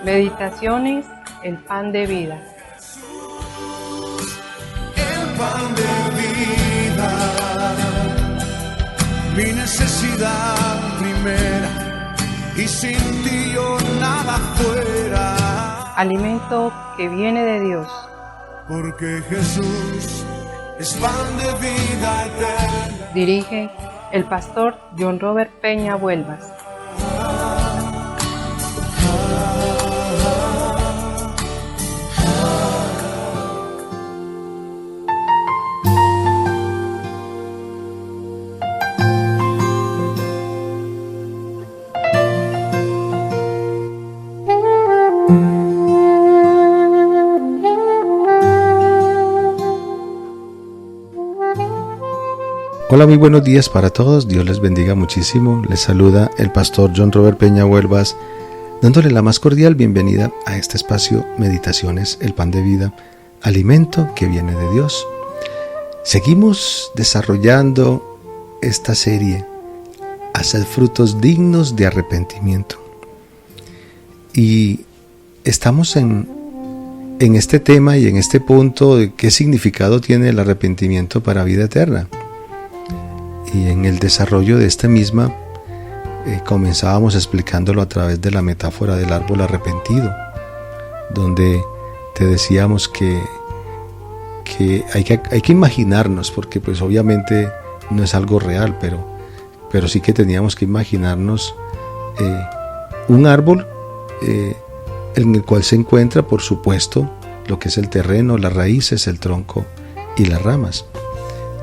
Meditaciones, el pan de vida. El pan de vida, mi necesidad primera, y sin ti yo nada fuera. Alimento que viene de Dios. Porque Jesús es pan de vida eterna. Dirige el pastor John Robert Peña Vuelvas. Hola, muy buenos días para todos, Dios les bendiga muchísimo. Les saluda el pastor John Robert Peña Vuelvas, dándole la más cordial bienvenida a este espacio Meditaciones, el pan de vida, alimento que viene de Dios. Seguimos desarrollando esta serie, Haced frutos dignos de arrepentimiento. Y estamos en este tema y en este punto de qué significado tiene el arrepentimiento para vida eterna. Y en el desarrollo de esta misma comenzábamos explicándolo a través de la metáfora del árbol arrepentido, donde te decíamos que hay que imaginarnos, porque pues obviamente no es algo real, pero sí que teníamos que imaginarnos un árbol en el cual se encuentra, por supuesto, lo que es el terreno, las raíces, el tronco y las ramas.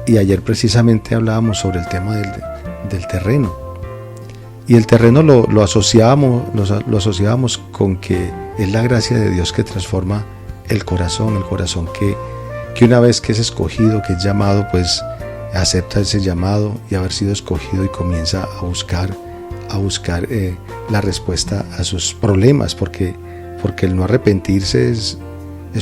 Y ayer precisamente hablábamos sobre el tema del terreno. Y el terreno lo asociábamos con que es la gracia de Dios que transforma el corazón que una vez que es escogido, que es llamado, pues acepta ese llamado y haber sido escogido y comienza a buscar la respuesta a sus problemas, porque el no arrepentirse es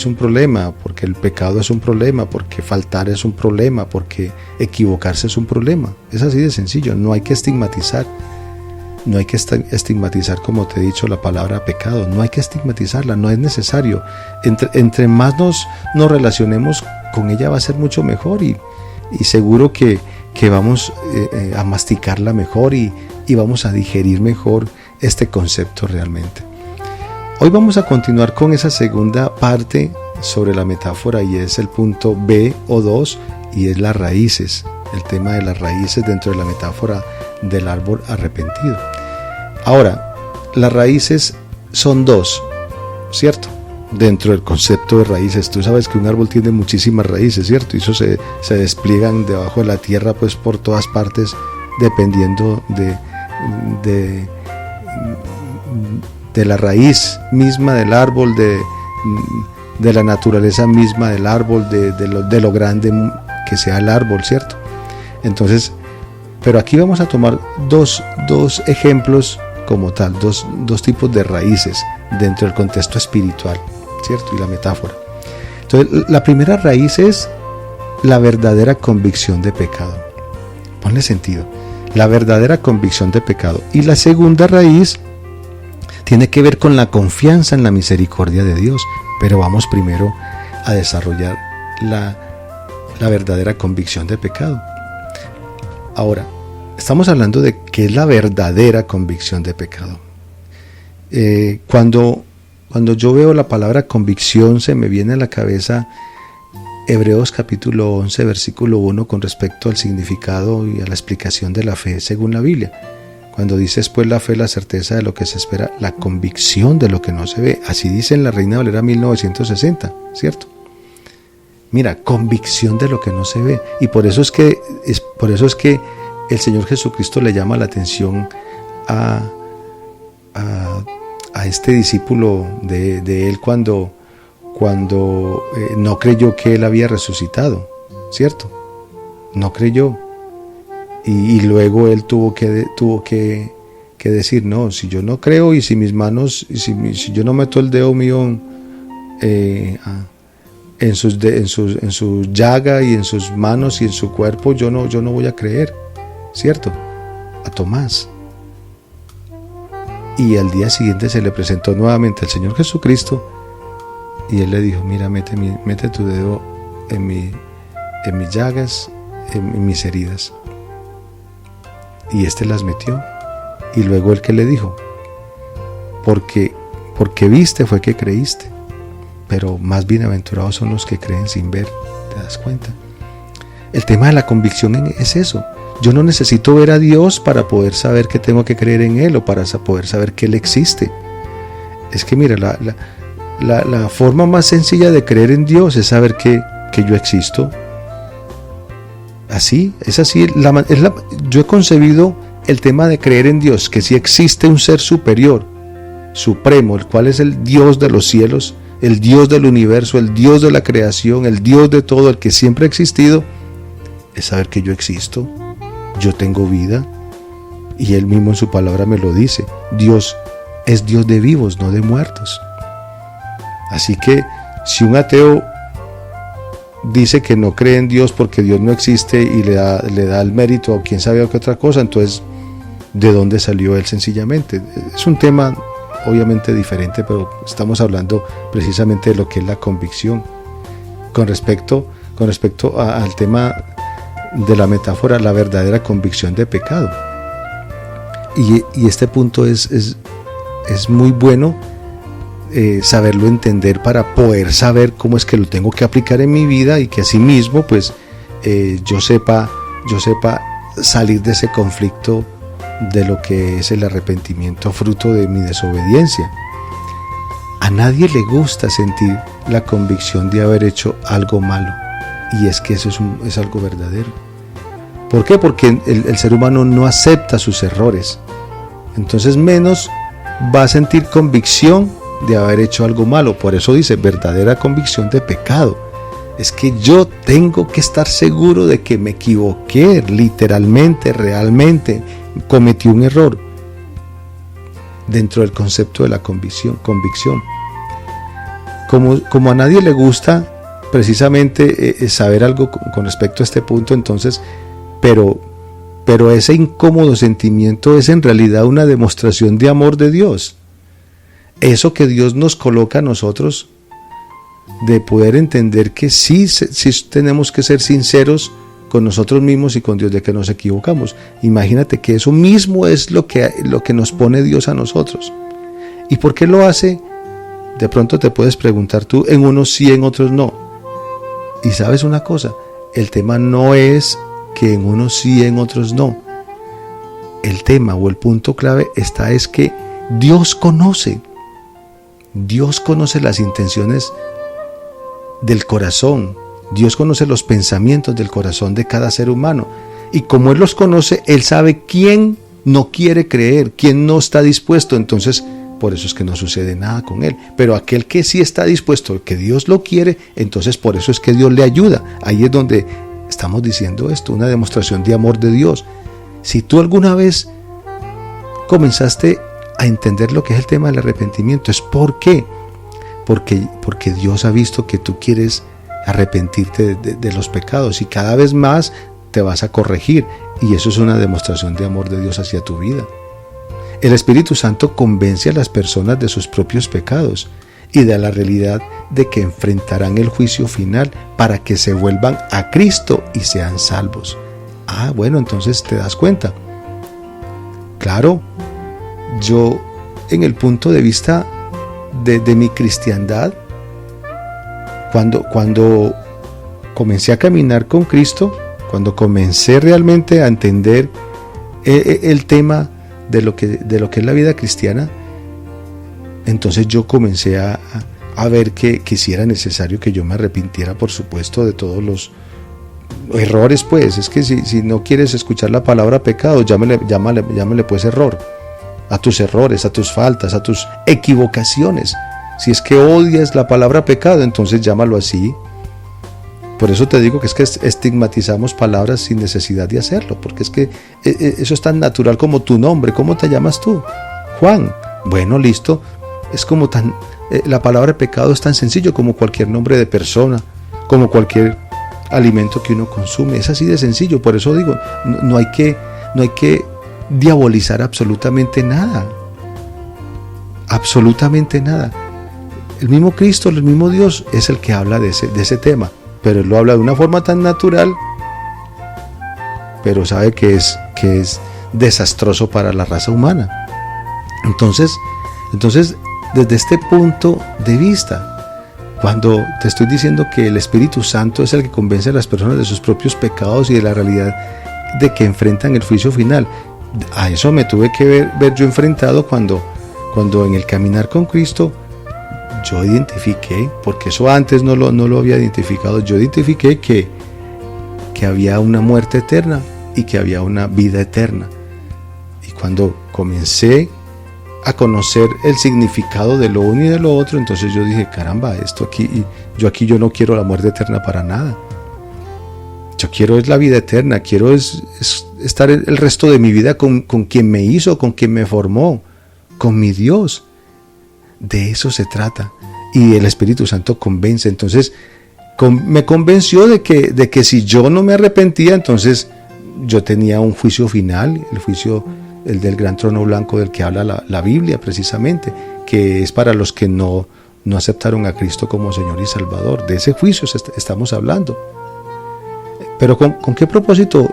un problema, porque el pecado es un problema, porque faltar es un problema, porque equivocarse es un problema. Es así de sencillo, no hay que estigmatizar. No hay que estigmatizar, como te he dicho, la palabra pecado. No hay que estigmatizarla, no es necesario. Entre más nos relacionemos con ella va a ser mucho mejor y seguro que vamos a masticarla mejor y vamos a digerir mejor este concepto realmente. Hoy vamos a continuar con esa segunda parte sobre la metáfora y es el punto B o 2 y es las raíces, el tema de las raíces dentro de la metáfora del árbol arrepentido. Ahora, las raíces son dos, ¿cierto? Dentro del concepto de raíces, tú sabes que un árbol tiene muchísimas raíces, ¿cierto? Y eso se despliegan debajo de la tierra pues por todas partes dependiendo de la raíz misma del árbol, de la naturaleza misma del árbol, de lo grande que sea el árbol, ¿cierto? Entonces, pero aquí vamos a tomar dos ejemplos como tal, dos tipos de raíces dentro del contexto espiritual, ¿cierto? Y la metáfora. Entonces, la primera raíz es la verdadera convicción de pecado. Ponle sentido. La verdadera convicción de pecado. Y la segunda raíz tiene que ver con la confianza en la misericordia de Dios, pero vamos primero a desarrollar la verdadera convicción de pecado. Ahora, estamos hablando de qué es la verdadera convicción de pecado. Cuando yo veo la palabra convicción, se me viene a la cabeza Hebreos capítulo 11, versículo 1, con respecto al significado y a la explicación de la fe según la Biblia. Cuando dices pues la fe, la certeza de lo que se espera, la convicción de lo que no se ve. Así dice en la Reina Valera 1960, ¿cierto? Mira, convicción de lo que no se ve. Y por eso es que el Señor Jesucristo le llama la atención a este discípulo de él cuando no creyó que él había resucitado, ¿cierto? No creyó. Y luego él tuvo que decir, no, si yo no creo y si mis manos, si yo no meto el dedo mío en su llaga y en sus manos y en su cuerpo, yo no voy a creer, ¿cierto? A Tomás. Y al día siguiente se le presentó nuevamente al Señor Jesucristo y él le dijo: mira, mete tu dedo en mis llagas, en mis heridas. Y las metió. Y luego él, ¿qué le dijo? Porque viste fue que creíste, pero más bienaventurados son los que creen sin ver. ¿Te das cuenta? El tema de la convicción es eso. Yo no necesito ver a Dios para poder saber que tengo que creer en Él o para poder saber que Él existe. Es que mira, la forma más sencilla de creer en Dios es saber que yo existo. Así, es así. Yo he concebido el tema de creer en Dios, que si existe un ser superior, supremo, el cual es el Dios de los cielos, el Dios del universo, el Dios de la creación, el Dios de todo, el que siempre ha existido, es saber que yo existo, yo tengo vida, y Él mismo en su palabra me lo dice. Dios es Dios de vivos, no de muertos. Así que si un ateo dice que no cree en Dios porque Dios no existe y le da el mérito a quién sabe qué otra cosa, entonces ¿de dónde salió él? Sencillamente es un tema obviamente diferente, pero estamos hablando precisamente de lo que es la convicción con respecto al tema de la metáfora, la verdadera convicción de pecado. Y este punto es muy bueno saberlo entender para poder saber cómo es que lo tengo que aplicar en mi vida, y que asimismo pues yo sepa salir de ese conflicto de lo que es el arrepentimiento fruto de mi desobediencia. A nadie le gusta sentir la convicción de haber hecho algo malo, y es que eso es algo verdadero. ¿Por qué? Porque el ser humano no acepta sus errores, entonces menos va a sentir convicción de haber hecho algo malo. Por eso dice verdadera convicción de pecado. Es que yo tengo que estar seguro de que me equivoqué, literalmente, realmente cometí un error, dentro del concepto de la convicción. Como a nadie le gusta precisamente saber algo con respecto a este punto, entonces, pero ese incómodo sentimiento es en realidad una demostración de amor de Dios. Eso que Dios nos coloca a nosotros, de poder entender que sí tenemos que ser sinceros con nosotros mismos y con Dios, de que nos equivocamos. Imagínate que eso mismo es lo que nos pone Dios a nosotros. ¿Y por qué lo hace? De pronto te puedes preguntar tú, en unos sí, en otros no. Y sabes una cosa, el tema no es que en unos sí, en otros no. El tema o el punto clave es que Dios conoce las intenciones del corazón. Dios conoce los pensamientos del corazón de cada ser humano, y como Él los conoce, Él sabe quién no quiere creer, quién no está dispuesto. Entonces por eso es que no sucede nada con él. Pero aquel que sí está dispuesto, que Dios lo quiere, entonces por eso es que Dios le ayuda. Ahí es donde estamos diciendo esto, una demostración de amor de Dios. Si tú alguna vez comenzaste a entender lo que es el tema del arrepentimiento, es ¿por qué? Porque Dios ha visto que tú quieres arrepentirte de los pecados, y cada vez más te vas a corregir, y eso es una demostración de amor de Dios hacia tu vida. El Espíritu Santo convence a las personas de sus propios pecados y de la realidad de que enfrentarán el juicio final para que se vuelvan a Cristo y sean salvos. Bueno, entonces te das cuenta. Claro, yo en el punto de vista de mi cristiandad, cuando comencé a caminar con Cristo, cuando comencé realmente a entender el tema de lo que es la vida cristiana, entonces yo comencé a ver que si era necesario que yo me arrepintiera, por supuesto, de todos los errores. Pues es que si no quieres escuchar la palabra pecado, llámale pues error a tus errores, a tus faltas, a tus equivocaciones. Si es que odias la palabra pecado, entonces llámalo así. Por eso te digo que es que estigmatizamos palabras sin necesidad de hacerlo, porque es que eso es tan natural como tu nombre. ¿Cómo te llamas tú? Juan. Bueno, listo. Es como la palabra pecado es tan sencillo como cualquier nombre de persona, como cualquier alimento que uno consume. Es así de sencillo. Por eso digo, no hay que diabolizar absolutamente nada. absolutamente nada. El mismo Cristo, el mismo Dios es el que habla de ese tema, pero Él lo habla de una forma tan natural, pero sabe que es desastroso para la raza humana. Entonces, desde este punto de vista, cuando te estoy diciendo que el Espíritu Santo es el que convence a las personas de sus propios pecados y de la realidad de que enfrentan el juicio final, a eso me tuve que ver yo enfrentado cuando en el caminar con Cristo yo identifiqué, porque eso antes no lo había identificado, yo identifiqué que había una muerte eterna y que había una vida eterna. Y cuando comencé a conocer el significado de lo uno y de lo otro, entonces yo dije, caramba, yo no quiero la muerte eterna para nada. Yo quiero es la vida eterna, quiero es estar el resto de mi vida con quien me hizo, con quien me formó, con mi Dios. De eso se trata. Y el Espíritu Santo convence. Entonces me convenció de que si yo no me arrepentía, entonces yo tenía un juicio final, el del gran trono blanco del que habla la Biblia precisamente, que es para los que no aceptaron a Cristo como Señor y Salvador. De ese juicio estamos hablando. Pero ¿con qué propósito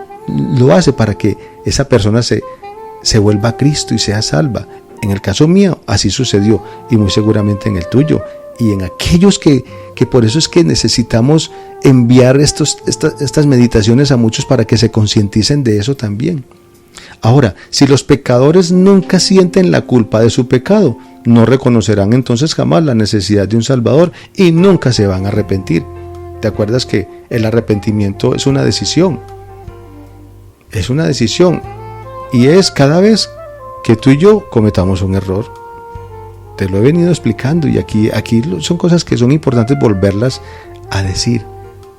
lo hace? Para que esa persona se vuelva a Cristo y sea salva. En el caso mío así sucedió, y muy seguramente en el tuyo y en aquellos que por eso es que necesitamos enviar estas meditaciones a muchos para que se concienticen de eso también. Ahora, si los pecadores nunca sienten la culpa de su pecado, no reconocerán entonces jamás la necesidad de un Salvador y nunca se van a arrepentir. ¿Te acuerdas que el arrepentimiento es una decisión? Es una decisión, y es cada vez que tú y yo cometamos un error. Te lo he venido explicando, y aquí son cosas que son importantes volverlas a decir.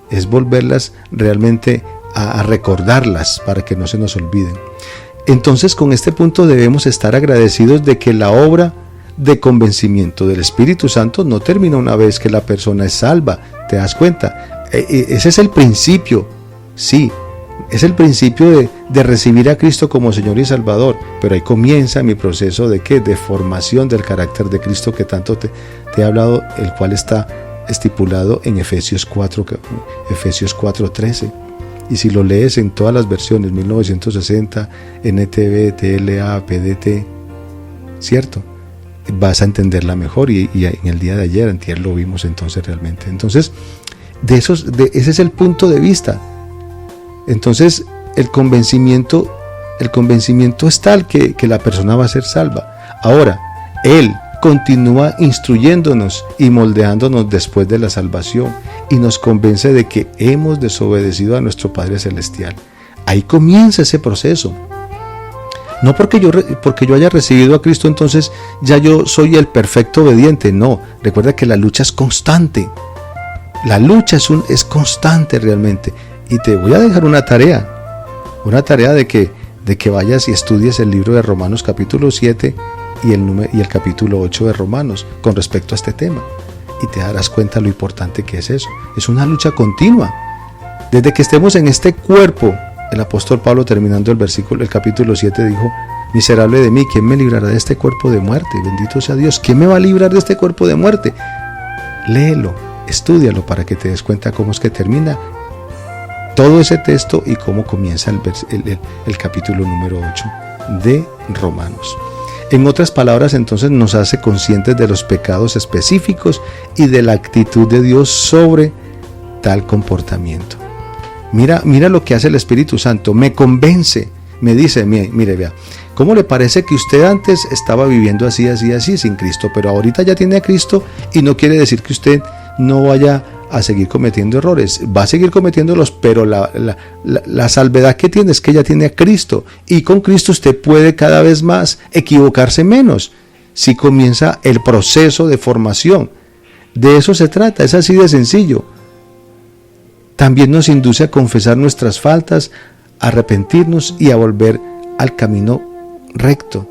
Es volverlas realmente a recordarlas para que no se nos olviden. Entonces, con este punto debemos estar agradecidos de que la obra de convencimiento del Espíritu Santo no termina una vez que la persona es salva. ¿Te das cuenta? Ese es el principio, sí. Es el principio de recibir a Cristo como Señor y Salvador, pero ahí comienza mi proceso de formación del carácter de Cristo que tanto te he hablado, el cual está estipulado en Efesios 4:13. Y si lo lees en todas las versiones, 1960, NTV, TLA, PDT, ¿cierto? Vas a entenderla mejor, y en el día de ayer, antier, lo vimos entonces realmente. Entonces, ese es el punto de vista. Entonces, el convencimiento es tal que la persona va a ser salva. Ahora, Él continúa instruyéndonos y moldeándonos después de la salvación, y nos convence de que hemos desobedecido a nuestro Padre Celestial. Ahí comienza ese proceso. No porque yo haya recibido a Cristo, entonces ya yo soy el perfecto obediente. No, recuerda que la lucha es constante. La lucha es constante realmente. Y te voy a dejar una tarea de que vayas y estudies el libro de Romanos capítulo 7 y el capítulo 8 de Romanos con respecto a este tema, y te darás cuenta lo importante que es eso. Es una lucha continua. Desde que estemos en este cuerpo, el apóstol Pablo, terminando el capítulo 7, dijo: miserable de mí, ¿quién me librará de este cuerpo de muerte? Bendito sea Dios, ¿quién me va a librar de este cuerpo de muerte? Léelo, estúdialo para que te des cuenta cómo es que termina todo ese texto y cómo comienza el capítulo número 8 de Romanos. En otras palabras, entonces, nos hace conscientes de los pecados específicos y de la actitud de Dios sobre tal comportamiento. Mira lo que hace el Espíritu Santo. Me convence, me dice: mire, vea, ¿cómo le parece que usted antes estaba viviendo así, sin Cristo? Pero ahorita ya tiene a Cristo, y no quiere decir que usted no vaya a seguir cometiendo errores. Va a seguir cometiéndolos, pero la salvedad que tiene es que ya tiene a Cristo, y con Cristo usted puede cada vez más equivocarse menos si comienza el proceso de formación. De eso se trata, es así de sencillo. También nos induce a confesar nuestras faltas, a arrepentirnos y a volver al camino recto.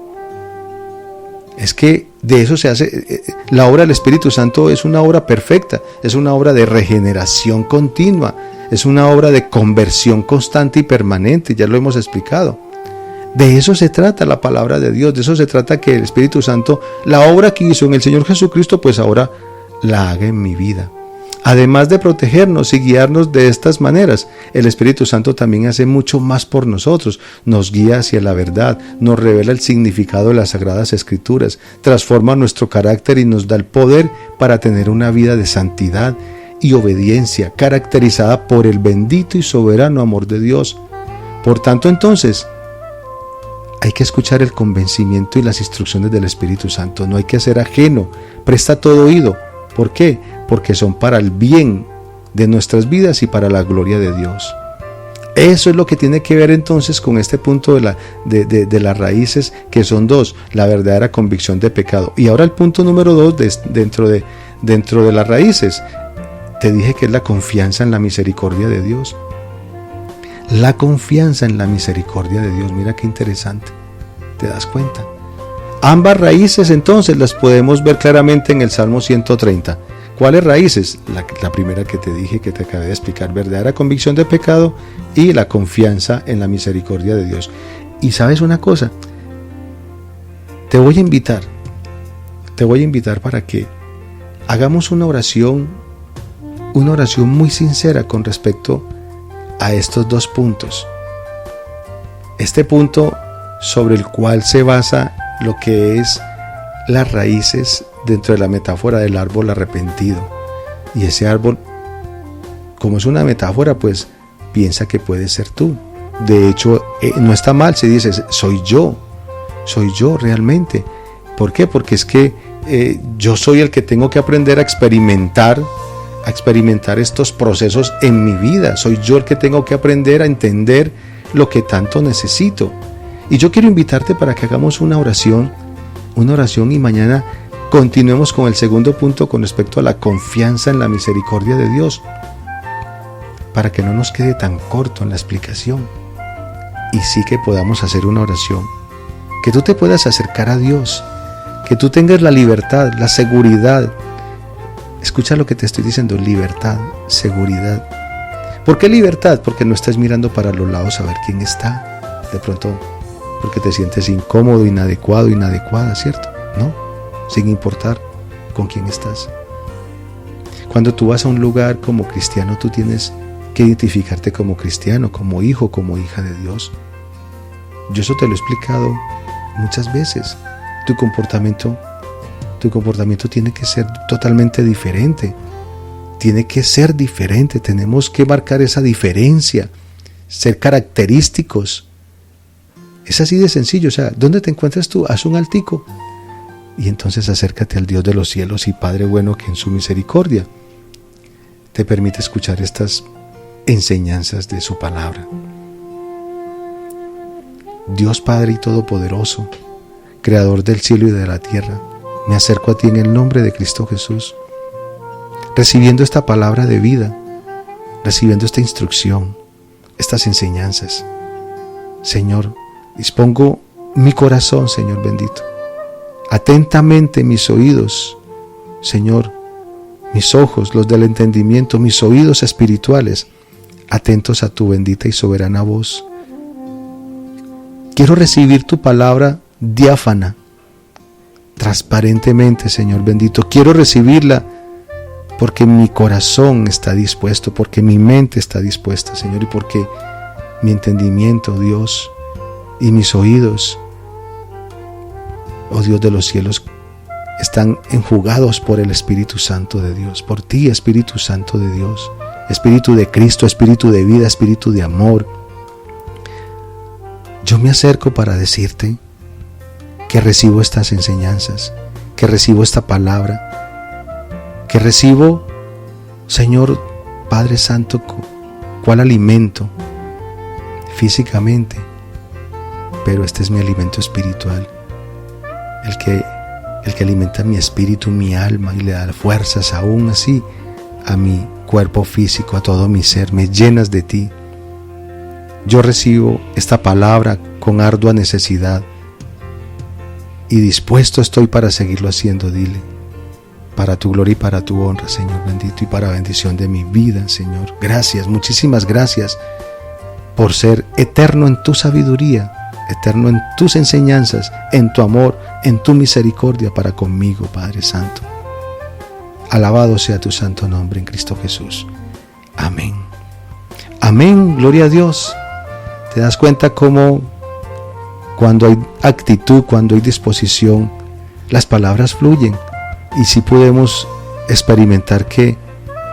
Es que de eso se hace. La obra del Espíritu Santo es una obra perfecta, es una obra de regeneración continua, es una obra de conversión constante y permanente, ya lo hemos explicado. De eso se trata la palabra de Dios, de eso se trata que el Espíritu Santo, la obra que hizo en el Señor Jesucristo, pues ahora la haga en mi vida. Además de protegernos y guiarnos de estas maneras, el Espíritu Santo también hace mucho más por nosotros. Nos guía hacia la verdad, nos revela el significado de las Sagradas Escrituras, transforma nuestro carácter y nos da el poder para tener una vida de santidad y obediencia, caracterizada por el bendito y soberano amor de Dios. Por tanto, entonces, hay que escuchar el convencimiento y las instrucciones del Espíritu Santo. No hay que ser ajeno. Presta todo oído. ¿Por qué? Porque son para el bien de nuestras vidas y para la gloria de Dios. Eso es lo que tiene que ver entonces con este punto de las raíces, que son dos: la verdadera convicción de pecado. Y ahora el punto número 2 dentro de las raíces. Te dije que es la confianza en la misericordia de Dios. La confianza en la misericordia de Dios. Mira qué interesante. ¿Te das cuenta? Ambas raíces entonces las podemos ver claramente en el Salmo 130. ¿Cuáles raíces? La primera que te dije, que te acabé de explicar: verdadera convicción de pecado y la confianza en la misericordia de Dios. Y ¿sabes una cosa? Te voy a invitar para que hagamos una oración muy sincera con respecto a estos dos puntos. Este punto sobre el cual se basa lo que es las raíces dentro de la metáfora del árbol arrepentido. Y ese árbol, como es una metáfora, pues piensa que puede ser tú. De hecho, no está mal si dices: soy yo realmente. ¿Por qué? Porque es que yo soy el que tengo que aprender a experimentar estos procesos en mi vida. Soy yo el que tengo que aprender a entender lo que tanto necesito. Y yo quiero invitarte para que hagamos una oración y mañana continuemos con el segundo punto con respecto a la confianza en la misericordia de Dios, para que no nos quede tan corto en la explicación y sí que podamos hacer una oración, que tú te puedas acercar a Dios, que tú tengas la libertad, la seguridad. Escucha lo que te estoy diciendo: libertad, seguridad. ¿Por qué libertad? Porque no estás mirando para los lados a ver quién está. De pronto, porque te sientes incómodo, inadecuado, inadecuada, ¿cierto? No, sin importar con quién estás. Cuando tú vas a un lugar como cristiano, tú tienes que identificarte como cristiano, como hijo, como hija de Dios. Yo eso te lo he explicado muchas veces. Tu comportamiento tiene que ser totalmente diferente. Tiene que ser diferente. Tenemos que marcar esa diferencia, ser característicos. Es así de sencillo. O sea, ¿dónde te encuentras tú? Haz un altico y entonces acércate al Dios de los cielos y Padre bueno, que en su misericordia te permite escuchar estas enseñanzas de su palabra. Dios Padre y Todopoderoso, Creador del cielo y de la tierra, me acerco a ti en el nombre de Cristo Jesús, recibiendo esta palabra de vida, recibiendo esta instrucción, estas enseñanzas. Señor, dispongo mi corazón, Señor bendito, atentamente mis oídos, Señor, mis ojos, los del entendimiento, mis oídos espirituales, atentos a tu bendita y soberana voz. Quiero recibir tu palabra diáfana, transparentemente, Señor bendito. Quiero recibirla porque mi corazón está dispuesto, porque mi mente está dispuesta, Señor, y porque mi entendimiento, Dios, y mis oídos, oh Dios de los cielos, están enjugados por el Espíritu Santo de Dios, por ti, Espíritu Santo de Dios, Espíritu de Cristo, Espíritu de vida, Espíritu de amor. Yo me acerco para decirte que recibo estas enseñanzas, que recibo esta palabra, que recibo, Señor Padre Santo, cual alimento físicamente, pero este es mi alimento espiritual, el que alimenta mi espíritu, mi alma, y le da fuerzas aún así a mi cuerpo físico, a todo mi ser. Me llenas de ti. Yo recibo esta palabra con ardua necesidad y dispuesto estoy para seguirlo haciendo. Dile: para tu gloria y para tu honra, Señor bendito, y para bendición de mi vida, Señor. Gracias, muchísimas gracias por ser eterno en tu sabiduría eterno en tus enseñanzas, en tu amor, en tu misericordia para conmigo, Padre Santo. Alabado sea tu santo nombre en Cristo Jesús. Amén. Amén, gloria a Dios. ¿Te das cuenta cómo cuando hay actitud, cuando hay disposición, las palabras fluyen? Y si podemos experimentar que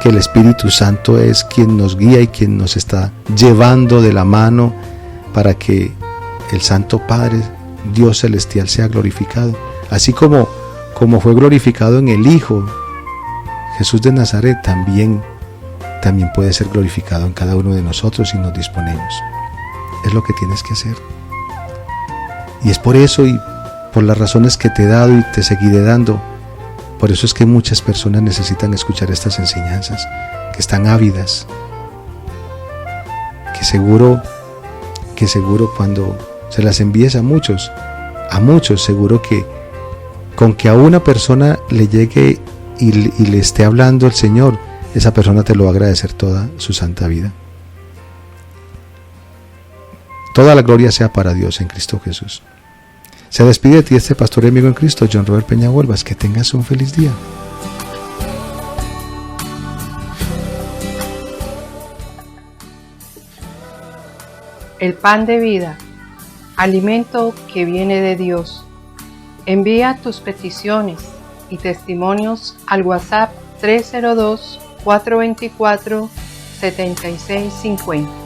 el Espíritu Santo es quien nos guía y quien nos está llevando de la mano para que el Santo Padre, Dios Celestial, sea glorificado. Así como fue glorificado en el Hijo, Jesús de Nazaret, también puede ser glorificado en cada uno de nosotros si nos disponemos. Es lo que tienes que hacer. Y es por eso y por las razones que te he dado y te seguiré dando. Por eso es que muchas personas necesitan escuchar estas enseñanzas, que están ávidas, que seguro cuando se las envíes a muchos, seguro que con que a una persona le llegue y le esté hablando el Señor, esa persona te lo va a agradecer toda su santa vida. Toda la gloria sea para Dios en Cristo Jesús. Se despide de ti este pastor y amigo en Cristo, John Robert Peña Huelvas. Que tengas un feliz día. El pan de vida, alimento que viene de Dios. Envía tus peticiones y testimonios al WhatsApp 302-424-7650.